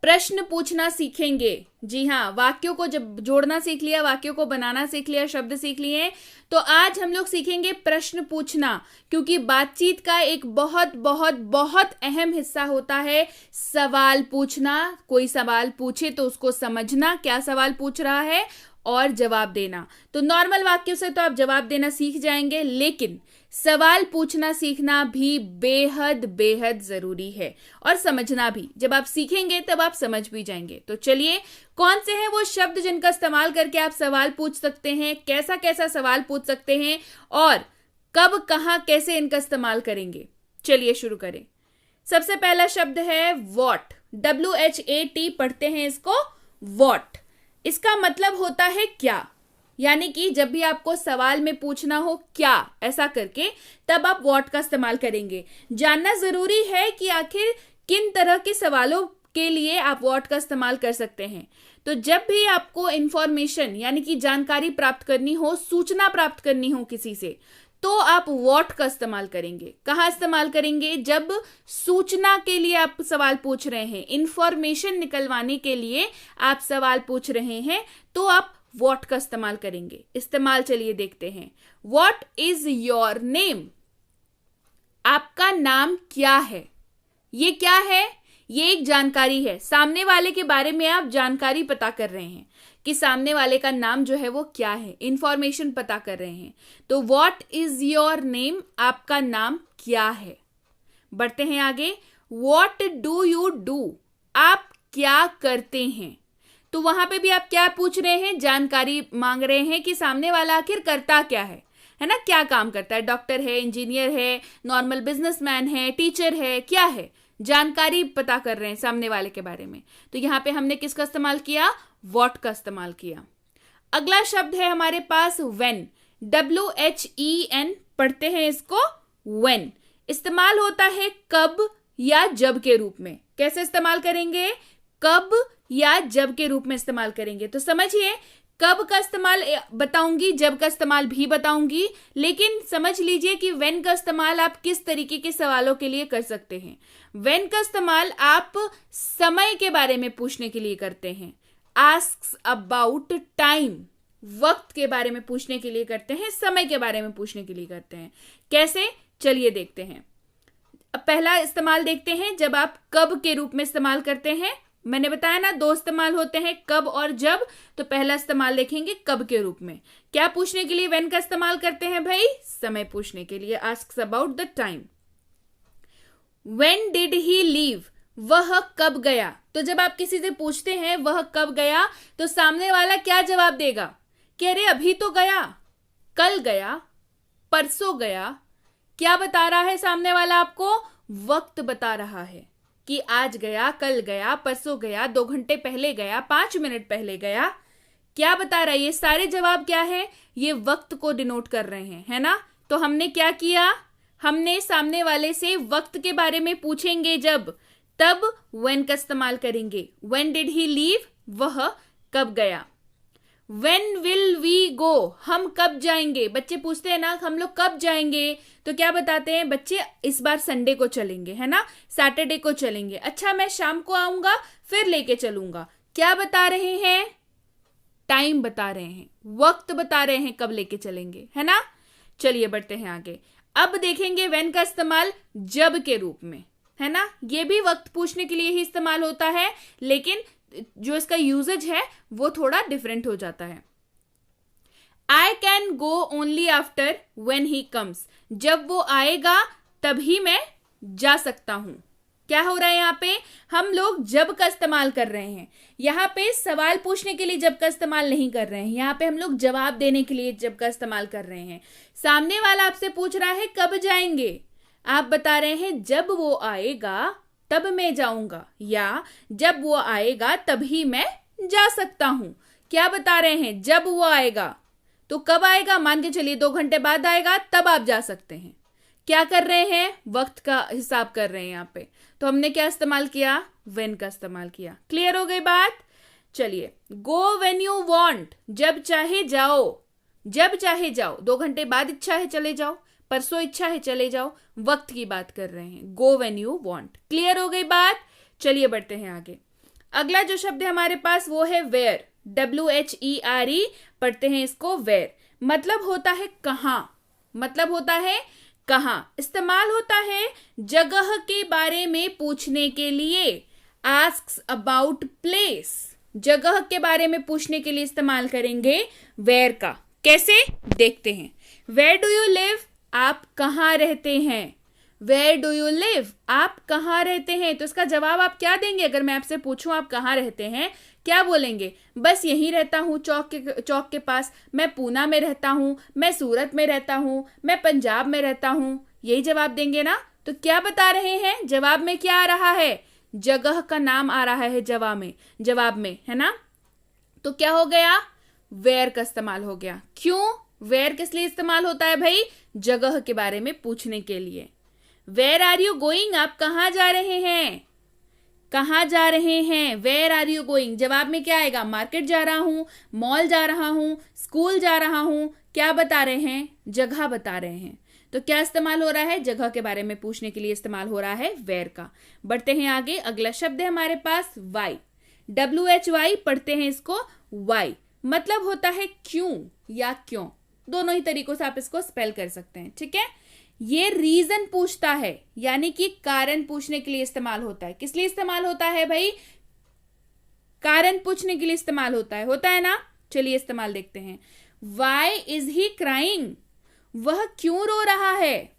प्रश्न पूछना सीखेंगे। जी हाँ, वाक्यों को जब जोड़ना सीख लिया, वाक्यों को बनाना सीख लिया, शब्द सीख लिए, तो आज हम लोग सीखेंगे प्रश्न पूछना, क्योंकि बातचीत का एक बहुत बहुत बहुत अहम हिस्सा होता है सवाल पूछना। कोई सवाल पूछे तो उसको समझना क्या सवाल पूछ रहा है और जवाब देना। तो नॉर्मल वाक्यों से तो आप जवाब देना सीख जाएंगे, लेकिन सवाल पूछना सीखना भी बेहद बेहद जरूरी है, और समझना भी। जब आप सीखेंगे तब आप समझ भी जाएंगे। तो चलिए, कौन से हैं वो शब्द जिनका इस्तेमाल करके आप सवाल पूछ सकते हैं, कैसा कैसा सवाल पूछ सकते हैं, और कब कहां कैसे इनका इस्तेमाल करेंगे। चलिए शुरू करें। सबसे पहला शब्द है वॉट। WHAT पढ़ते हैं इसको, वॉट। इसका मतलब होता है क्या, यानी कि जब भी आपको सवाल में पूछना हो क्या ऐसा करके, तब आप व्हाट का इस्तेमाल करेंगे। जानना जरूरी है कि आखिर किन तरह के सवालों के लिए आप व्हाट का इस्तेमाल कर सकते हैं। तो जब भी आपको इंफॉर्मेशन यानी कि जानकारी प्राप्त करनी हो, सूचना प्राप्त करनी हो किसी से, तो आप व्हाट का इस्तेमाल करेंगे। कहाँ इस्तेमाल करेंगे? जब सूचना के लिए आप सवाल पूछ रहे हैं, इंफॉर्मेशन निकलवाने के लिए आप सवाल पूछ रहे हैं, तो आप व्हाट का इस्तेमाल करेंगे। इस्तेमाल चलिए देखते हैं। What is your name? आपका नाम क्या है? ये क्या है? ये एक जानकारी है। सामने वाले के बारे में आप जानकारी पता कर रहे हैं कि सामने वाले का नाम जो है वो क्या है, इंफॉर्मेशन पता कर रहे हैं। तो व्हाट इज योर नेम? आपका नाम क्या है? बढ़ते हैं आगे। What do you do? आप क्या करते हैं? तो वहां पे भी आप क्या पूछ रहे हैं? जानकारी मांग रहे हैं कि सामने वाला आखिर करता क्या है ना, क्या काम करता है। डॉक्टर है, इंजीनियर है, नॉर्मल बिजनेसमैन है, टीचर है, क्या है? जानकारी पता कर रहे हैं सामने वाले के बारे में। तो यहां पे हमने किसका इस्तेमाल किया? व्हाट का इस्तेमाल किया। अगला शब्द है हमारे पास व्हेन। WHEN पढ़ते हैं इसको, व्हेन। इस्तेमाल होता है कब या जब के रूप में। कैसे इस्तेमाल करेंगे? कब या जब के रूप में इस्तेमाल करेंगे। तो समझिए, कब का इस्तेमाल बताऊंगी, जब का इस्तेमाल भी बताऊंगी, लेकिन समझ लीजिए कि व्हेन का इस्तेमाल आप किस तरीके के सवालों के लिए कर सकते हैं। व्हेन का इस्तेमाल आप समय के बारे में पूछने के लिए करते हैं। आस्क्स अबाउट टाइम, वक्त के बारे में पूछने के लिए करते हैं, समय के बारे में पूछने के लिए करते हैं। कैसे? चलिए देखते हैं। पहला इस्तेमाल देखते हैं, जब आप कब के रूप में इस्तेमाल करते हैं। मैंने बताया ना, दो इस्तेमाल होते हैं, कब और जब। तो पहला इस्तेमाल देखेंगे कब के रूप में। क्या पूछने के लिए व्हेन का इस्तेमाल करते हैं भाई? समय पूछने के लिए। Asks about the time. When did he leave? वह कब गया? तो जब आप किसी से पूछते हैं वह कब गया, तो सामने वाला क्या जवाब देगा कि अरे अभी तो गया, कल गया, परसों गया। क्या बता रहा है सामने वाला आपको? वक्त बता रहा है कि आज गया, कल गया, परसों गया, 2 घंटे पहले गया, 5 मिनट पहले गया। क्या बता रहा है? ये सारे जवाब क्या है? ये वक्त को डिनोट कर रहे हैं, है ना। तो हमने क्या किया? हमने सामने वाले से वक्त के बारे में पूछेंगे जब, तब व्हेन का इस्तेमाल करेंगे। When did he leave? वह कब गया। When will we go? हम कब जाएंगे? बच्चे पूछते हैं ना, हम लोग कब जाएंगे? तो क्या बताते हैं बच्चे? इस बार संडे को चलेंगे, है ना, सैटरडे को चलेंगे। अच्छा, मैं शाम को आऊंगा, फिर लेके चलूंगा। क्या बता रहे हैं? टाइम बता रहे हैं, वक्त बता रहे हैं कब लेके चलेंगे, है ना। चलिए बढ़ते हैं आगे। अब देखेंगे व्हेन का इस्तेमाल जब के रूप में, है ना। ये भी वक्त पूछने के लिए ही इस्तेमाल होता है, लेकिन जो इसका यूजेज है वो थोड़ा डिफरेंट हो जाता है। I can go only after when he comes. जब वो आएगा तभी मैं जा सकता हूं। क्या हो रहा है यहाँ पे? हम लोग जब का इस्तेमाल कर रहे हैं। यहाँ पे सवाल पूछने के लिए जब का इस्तेमाल नहीं कर रहे हैं, यहाँ पे हम लोग जवाब देने के लिए जब का इस्तेमाल कर रहे हैं। सामने वाला आपसे पूछ रहा है कब जाएंगे, आप बता रहे हैं जब वो आएगा तब मैं जाऊंगा, या जब वो आएगा तभी मैं जा सकता हूं। क्या बता रहे हैं? जब वो आएगा। तो कब आएगा? मान के चलिए 2 घंटे बाद आएगा, तब आप जा सकते हैं। क्या कर रहे हैं? वक्त का हिसाब कर रहे हैं यहाँ पे। तो हमने क्या इस्तेमाल किया? व्हेन का इस्तेमाल किया। क्लियर हो गई बात? चलिए, गो व्हेन यू वांट, जब चाहे जाओ। जब चाहे जाओ, 2 घंटे बाद इच्छा है चले जाओ, परसों इच्छा है चले जाओ। वक्त की बात कर रहे हैं। Go when you want. Clear हो गई बात? चलिए बढ़ते हैं आगे। अगला जो शब्द है हमारे पास वो है वेयर, WHERE, पढ़ते हैं इसको वेयर। मतलब होता है कहाँ, मतलब होता है कहाँ। इस्तेमाल होता है जगह के बारे में पूछने के लिए, आस्क्स अबाउट प्लेस, जगह के बारे में पूछने के लिए इस्तेमाल करेंगे वेयर का। कैसे देखते हैं। वेयर डू यू लिव, आप कहाँ रहते हैं। वेयर डू यू लिव, आप कहाँ रहते हैं। तो इसका जवाब आप क्या देंगे। अगर मैं आपसे पूछूं आप कहाँ रहते हैं, क्या बोलेंगे। बस यहीं रहता हूँ चौक के पास, मैं पूना में रहता हूँ, मैं सूरत में रहता हूँ, मैं पंजाब में रहता हूँ, यही जवाब देंगे ना। तो क्या बता रहे हैं, जवाब में क्या आ रहा है, जगह का नाम आ रहा है जवाब में, है ना। तो क्या हो गया, वेयर का इस्तेमाल हो गया। क्यों, वेयर किस लिए इस्तेमाल होता है भाई, जगह के बारे में पूछने के लिए। वेयर आर यू गोइंग, आप कहाँ जा रहे हैं, कहाँ जा रहे हैं। वेयर आर यू गोइंग, जवाब में क्या आएगा, मार्केट जा रहा हूं, मॉल जा रहा हूं, स्कूल जा रहा हूं। क्या बता रहे हैं, जगह बता रहे हैं। तो क्या इस्तेमाल हो रहा है, जगह के बारे में पूछने के लिए इस्तेमाल हो रहा है वेयर का। बढ़ते हैं आगे, अगला शब्द है हमारे पास वाई, WHY, पढ़ते हैं इसको वाई। मतलब होता है क्यों या क्यों, दोनों ही तरीकों से आप इसको स्पेल कर सकते हैं, ठीक है। ये रीजन पूछता है, यानी कि कारण पूछने के लिए इस्तेमाल होता है। किस लिए इस्तेमाल होता है भाई, कारण पूछने के लिए इस्तेमाल होता है ना। चलिए इस्तेमाल देखते हैं। वाई इज ही क्राइंग, वह क्यों रो रहा है।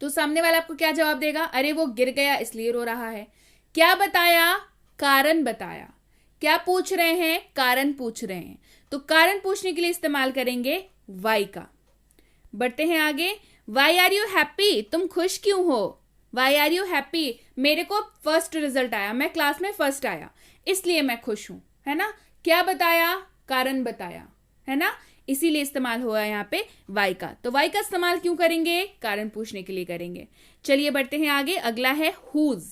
तो सामने वाला आपको क्या जवाब देगा, अरे वो गिर गया इसलिए रो रहा है। क्या बताया, कारण बताया। क्या पूछ रहे हैं, कारण पूछ रहे हैं। तो कारण पूछने के लिए इस्तेमाल करेंगे वाई का। बढ़ते हैं आगे, वाई आर यू हैप्पी, तुम खुश क्यों हो। वाई आर यू हैप्पी, मेरे को फर्स्ट रिजल्ट आया, मैं क्लास में फर्स्ट आया इसलिए मैं खुश हूं, है ना। क्या बताया, कारण बताया, है ना। इसीलिए इस्तेमाल हुआ है यहाँ पे वाई का। तो वाई का इस्तेमाल क्यों करेंगे, कारण पूछने के लिए करेंगे। चलिए बढ़ते हैं आगे, अगला है हुज,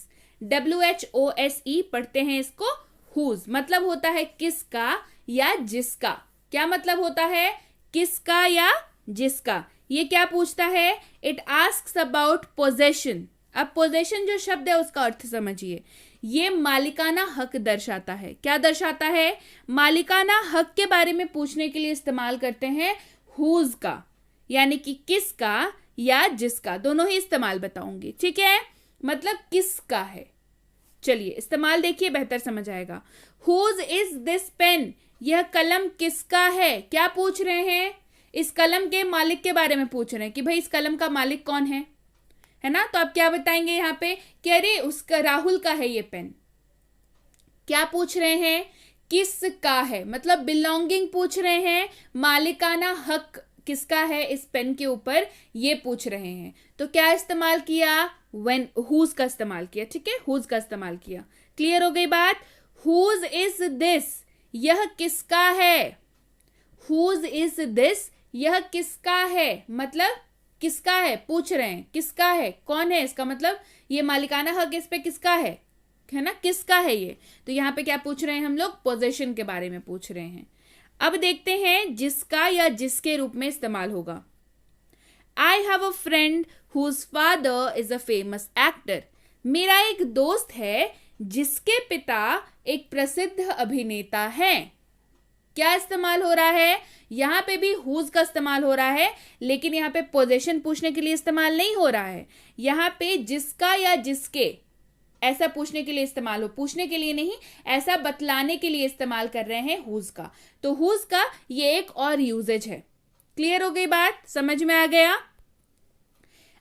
WHOSE, पढ़ते हैं इसको हुज। मतलब होता है किसका या जिसका। क्या मतलब होता है, किसका या जिसका। ये क्या पूछता है, इट आस्क्स अबाउट पोजेशन। अब पोजेशन जो शब्द है उसका अर्थ समझिए, ये मालिकाना हक दर्शाता है। क्या दर्शाता है, मालिकाना हक के बारे में पूछने के लिए इस्तेमाल करते हैं हुज का, यानी कि किसका या जिसका, दोनों ही इस्तेमाल बताऊंगी, ठीक है। मतलब किसका है। चलिए इस्तेमाल देखिए, बेहतर समझ आएगा। हुज इज दिस पेन, यह कलम किसका है। क्या पूछ रहे हैं, इस कलम के मालिक के बारे में पूछ रहे हैं कि भाई इस कलम का मालिक कौन है ना। तो आप क्या बताएंगे यहाँ पे कि अरे उसका, राहुल का है ये पेन। क्या पूछ रहे हैं, किसका है, मतलब बिलोंगिंग पूछ रहे हैं, मालिकाना हक किसका है इस पेन के ऊपर, ये पूछ रहे हैं। तो क्या इस्तेमाल किया, व्हेन, हुज का इस्तेमाल किया, ठीक है, हुज का इस्तेमाल किया। क्लियर हो गई बात। हुज इज दिस, यह किसका है। हुज इज दिस, यह किसका है, मतलब किसका है, पूछ रहे हैं किसका है, कौन है, इसका मतलब ये मालिकाना हक इस पे किसका है ना, किसका है ये। तो यहाँ पे क्या पूछ रहे हैं हम लोग, पोजेशन के बारे में पूछ रहे हैं। अब देखते हैं जिसका या जिसके रूप में इस्तेमाल होगा। I have a friend whose father is a famous actor, मेरा एक दोस्त है जिसके पिता एक प्रसिद्ध अभिनेता हैं। क्या इस्तेमाल हो रहा है, यहां पे भी हुज का इस्तेमाल हो रहा है, लेकिन यहां पे पोजीशन पूछने के लिए इस्तेमाल नहीं हो रहा है। यहां पे जिसका या जिसके ऐसा पूछने के लिए इस्तेमाल हो, पूछने के लिए नहीं, ऐसा बतलाने के लिए इस्तेमाल कर रहे हैं हुज का। तो हुज का ये एक और यूजेज है। क्लियर हो गई बात, समझ में आ गया।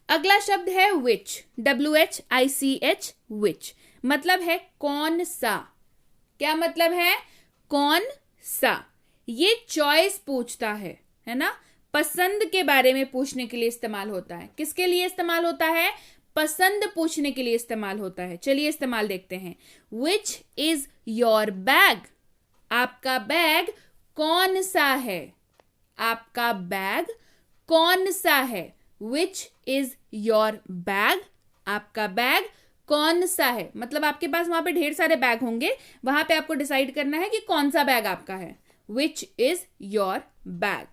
अगला शब्द है विच, WHICH, विच। मतलब है कौन सा। क्या मतलब है, कौन सा। ये चॉइस पूछता है ना, पसंद के बारे में पूछने के लिए इस्तेमाल होता है। किसके लिए इस्तेमाल होता है, पसंद पूछने के लिए इस्तेमाल होता है। चलिए इस्तेमाल देखते हैं। विच इज योर बैग, आपका बैग कौन सा है, आपका बैग कौन सा है। विच इज योर बैग, आपका बैग कौन सा है। मतलब आपके पास वहां पे ढेर सारे बैग होंगे, वहां पे आपको डिसाइड करना है कि कौन सा बैग आपका है। Which is your bag.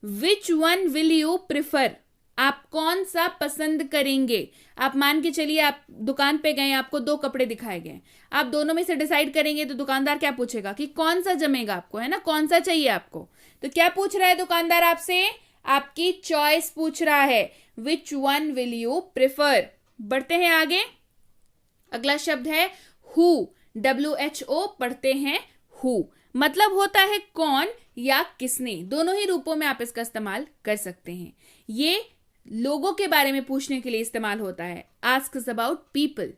Which one will you prefer, आप कौन सा पसंद करेंगे? आप मान के चलिए आप दुकान पे गए, आपको 2 कपड़े दिखाए गए, आप दोनों में से डिसाइड करेंगे तो दुकानदार क्या पूछेगा कि कौन सा जमेगा आपको, है ना, कौन सा चाहिए आपको। तो क्या पूछ रहा है दुकानदार आपसे? आपकी चॉइस पूछ रहा है, which one will you prefer. बढ़ते हैं आगे। अगला शब्द है हु, WHO पढ़ते हैं हु, मतलब होता है कौन या किसने। दोनों ही रूपों में आप इसका इस्तेमाल कर सकते हैं। ये लोगों के बारे में पूछने के लिए इस्तेमाल होता है। आस्क्स अबाउट पीपल,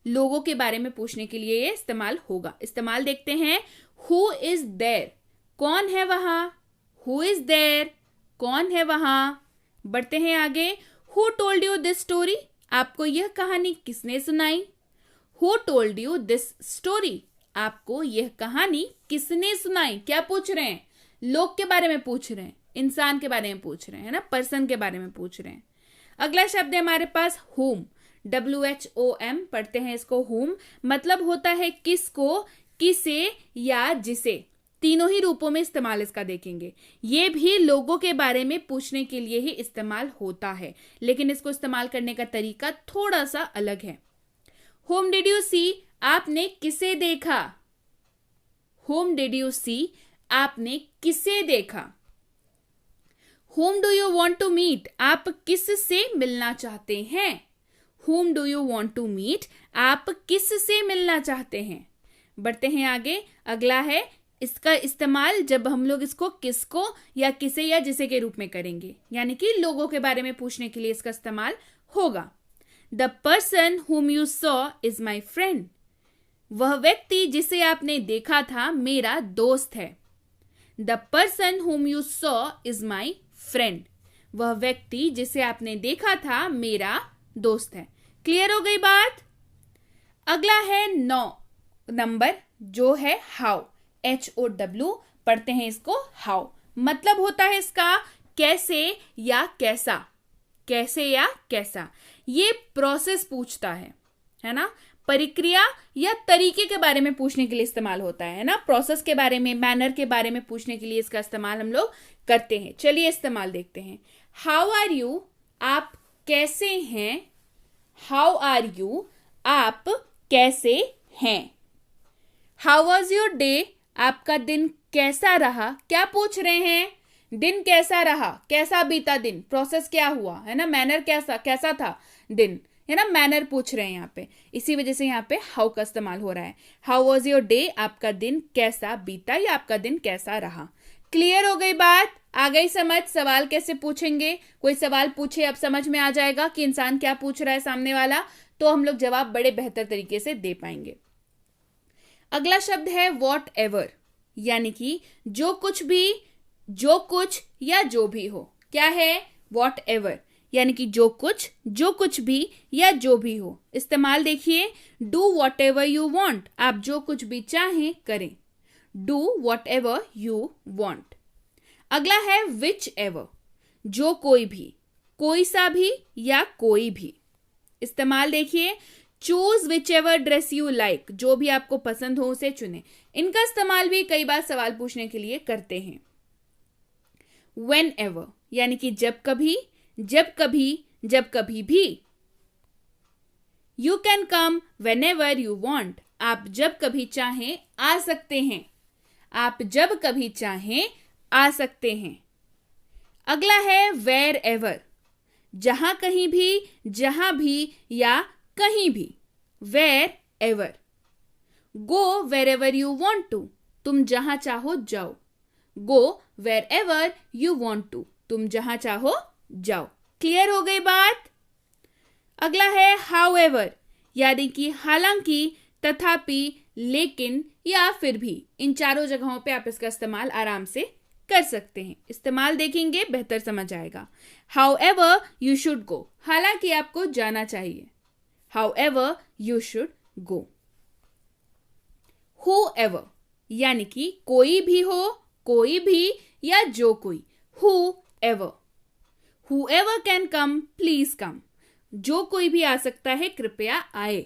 लोगों के बारे में पूछने के लिए ये इस्तेमाल होगा। इस्तेमाल देखते हैं। हु इज देयर, कौन है वहां। हु इज देयर, कौन है वहां। बढ़ते हैं आगे। Who told you this story, आपको यह कहानी किसने सुनाई। Who told you this story, आपको यह कहानी किसने सुनाई। क्या पूछ रहे हैं? लोग के बारे में पूछ रहे हैं, इंसान के बारे में पूछ रहे हैं, है ना, पर्सन के बारे में पूछ रहे हैं। अगला शब्द है हमारे पास whom, WHOM पढ़ते हैं इसको whom, मतलब होता है किसको, किसे या जिसे। तीनों ही रूपों में इस्तेमाल इसका देखेंगे। ये भी लोगों के बारे में पूछने के लिए ही इस्तेमाल होता है, लेकिन इसको इस्तेमाल करने का तरीका थोड़ा सा अलग है। whom did you see, आपने किसे देखा। whom did you see, आपने किसे देखा। whom do you want to meet, आप किस से मिलना चाहते हैं। whom do you want to meet, आप किस से मिलना चाहते हैं। बढ़ते हैं आगे। अगला है इसका इस्तेमाल जब हम लोग इसको किसको या किसे या जिसे के रूप में करेंगे, यानी कि लोगों के बारे में पूछने के लिए इसका इस्तेमाल होगा। The person whom you saw is my friend, वह व्यक्ति जिसे आपने देखा था मेरा दोस्त है। The person whom you saw is my friend, वह व्यक्ति जिसे आपने देखा था मेरा दोस्त है। क्लियर हो गई बात। अगला है 9 नंबर, जो है हाउ, HOW पढ़ते हैं इसको हाउ, मतलब होता है इसका कैसे या कैसा। कैसे या कैसा, ये प्रोसेस पूछता है ना, प्रक्रिया या तरीके के बारे में पूछने के लिए इस्तेमाल होता है ना, प्रोसेस के बारे में, मैनर के बारे में पूछने के लिए इसका इस्तेमाल हम लोग करते हैं। चलिए इस्तेमाल देखते हैं। हाउ आर यू, आप कैसे हैं। हाउ आर यू, आप कैसे हैं। हाउ वॉज योर डे, आपका दिन कैसा रहा। क्या पूछ रहे हैं? दिन कैसा रहा, कैसा बीता दिन, प्रोसेस क्या हुआ, है ना, मैनर कैसा था दिन, है ना, मैनर पूछ रहे हैं यहाँ पे, इसी वजह से यहाँ पे हाउ का इस्तेमाल हो रहा है। हाउ वॉज योर डे, आपका दिन कैसा बीता या आपका दिन कैसा रहा। क्लियर हो गई बात, आ गई समझ। सवाल कैसे पूछेंगे, कोई सवाल पूछे अब समझ में आ जाएगा कि इंसान क्या पूछ रहा है सामने वाला, तो हम लोग जवाब बड़े बेहतर तरीके से दे पाएंगे। अगला शब्द है वॉट एवर, यानी कि जो कुछ भी, जो कुछ या जो भी हो। क्या है? वॉट एवर, यानी कि जो कुछ भी या जो भी हो। इस्तेमाल देखिए। Do what ever you want, आप जो कुछ भी चाहें करें। Do what ever you want. अगला है विच एवर, जो कोई भी, कोई सा भी या कोई भी। इस्तेमाल देखिए। Choose which ever dress you like, जो भी आपको पसंद हो उसे चुने। इनका इस्तेमाल भी कई बार सवाल पूछने के लिए करते हैं। वेन एवर, यानी कि जब कभी, जब कभी भी। You can come when ever you want, आप जब कभी चाहें आ सकते हैं। आप जब कभी चाहें आ सकते हैं। अगला है वेर एवर, जहां कहीं भी, जहां भी या कहीं भी। Wherever. Go wherever you want to, तुम जहां चाहो जाओ। Go wherever you want to, तुम जहां चाहो जाओ। क्लियर हो गई बात। अगला है हाउ एवर, यानी कि हालांकि, तथापि, लेकिन या फिर भी। इन चारों जगहों पे आप इसका इस्तेमाल आराम से कर सकते हैं। इस्तेमाल देखेंगे बेहतर समझ आएगा। How ever you should go, हालांकि आपको जाना चाहिए। How ever you should go. Who ever, यानी कि कोई भी हो, कोई भी या जो कोई। Who ever. Who ever can come please come, जो कोई भी आ सकता है कृपया आए।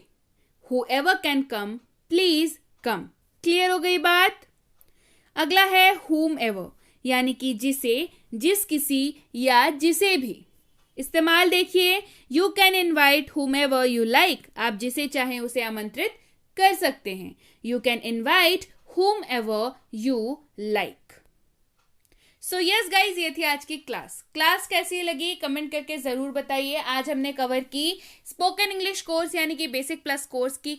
Who ever can come please come. Clear हो गई बात। अगला है whom ever, यानी कि जिसे, जिस किसी या जिसे भी। इस्तेमाल देखिए, you can invite whomever you like, आप जिसे चाहें उसे आमंत्रित कर सकते हैं. You can invite whomever you like. So yes guys, ये थी आज की क्लास कैसी लगी कमेंट करके जरूर बताइए. आज हमने कवर की स्पोकन इंग्लिश कोर्स यानी कि बेसिक प्लस कोर्स की